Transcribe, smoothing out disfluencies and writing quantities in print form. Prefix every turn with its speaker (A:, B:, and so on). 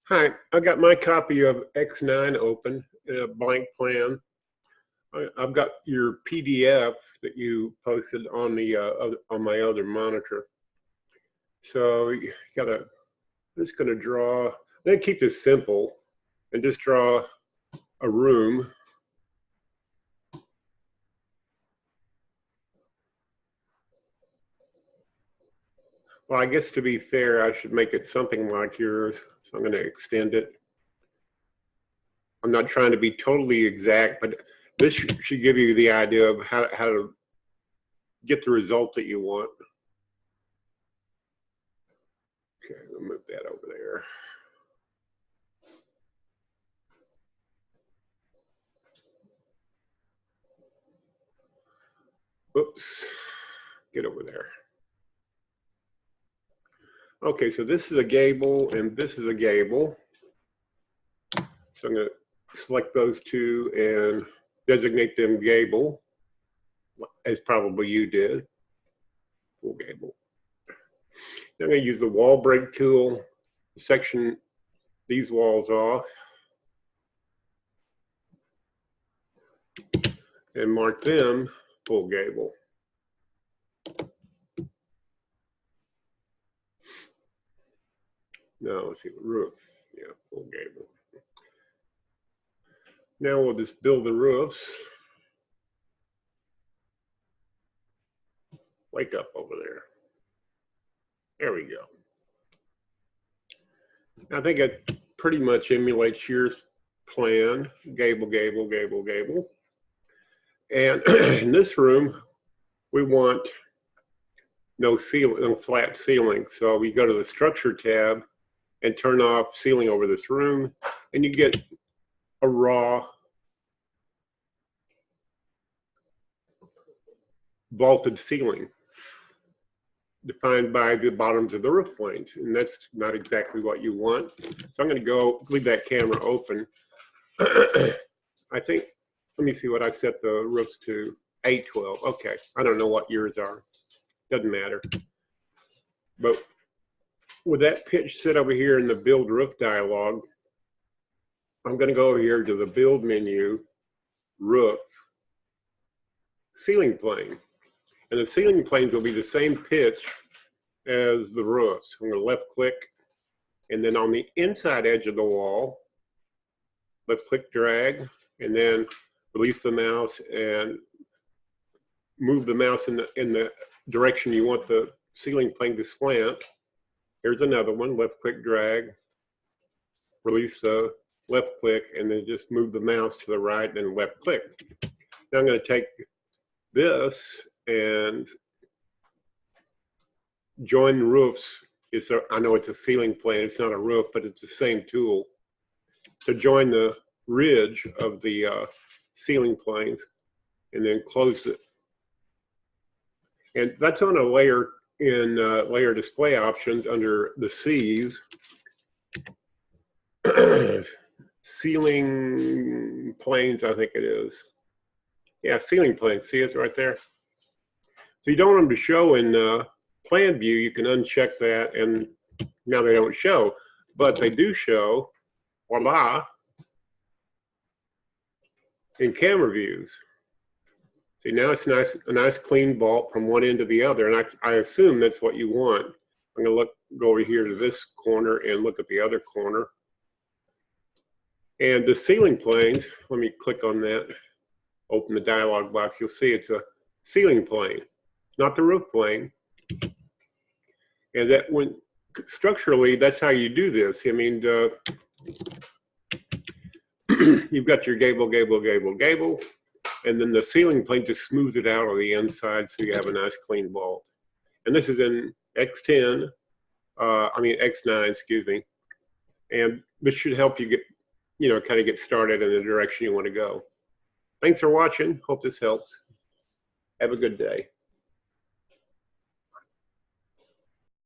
A: Hi, I got my copy of X9 open in a blank plan. I've got your PDF that you posted on the on my other monitor. So you gotta, I'm just gonna draw. I'm gonna keep this simple and just draw a room. Well, I guess to be fair, I should make it something like yours. So I'm gonna extend it. I'm not trying to be totally exact, but this should give you the idea of how to get the result that you want. Okay, I'll move that over there. Oops, get over there. Okay, so this is a gable and this is a gable. So I'm going to select those two and designate them gable, as probably you did, full gable. Now I'm going to use the wall break tool, section these walls off, and mark them full gable. Now let's see, the roof, yeah, full gable. Now we'll just build the roofs. Wake up over there. There we go. I think it pretty much emulates your plan, gable, gable, gable, gable. And in this room, we want no ceiling, no flat ceiling. So we go to the structure tab and turn off ceiling over this room, and you get a raw vaulted ceiling defined by the bottoms of the roof planes. And that's not exactly what you want. So I'm going to go leave that camera open. I think, let me see what I set the roofs to. 812. Okay. I don't know what yours are. Doesn't matter. But with that pitch set over here in the build roof dialog, I'm going to go over here to the build menu, roof, ceiling plane. And the ceiling planes will be the same pitch as the roofs. I'm going to left click, and then on the inside edge of the wall, left click drag, and then release the mouse and move the mouse in the direction you want the ceiling plane to slant. Here's another one, left click drag, release the left click, and then just move the mouse to the right and left click. Now I'm going to take this and join roofs. I know it's a ceiling plane, it's not a roof, but it's the same tool to join the ridge of the ceiling planes, and then close it. And that's on a layer in layer display options under the C's. Ceiling planes, I think it is. Yeah, ceiling planes, see it right there? So you don't want them to show in plan view, you can uncheck that, and now they don't show, but they do show, voila, in camera views. See, now it's a nice clean vault from one end to the other, and I assume that's what you want. I'm going to go over here to this corner and look at the other corner. And the ceiling planes, let me click on that, open the dialog box, you'll see it's a ceiling plane, not the roof plane. And that when structurally, that's how you do this. I mean, you've got your gable, gable, gable, gable, and then the ceiling plane just smooths it out on the inside so you have a nice clean vault. And this is in X10, X9, excuse me. And this should help you get, kind of get started in the direction you want to go. Thanks for watching. Hope this helps. Have a good day.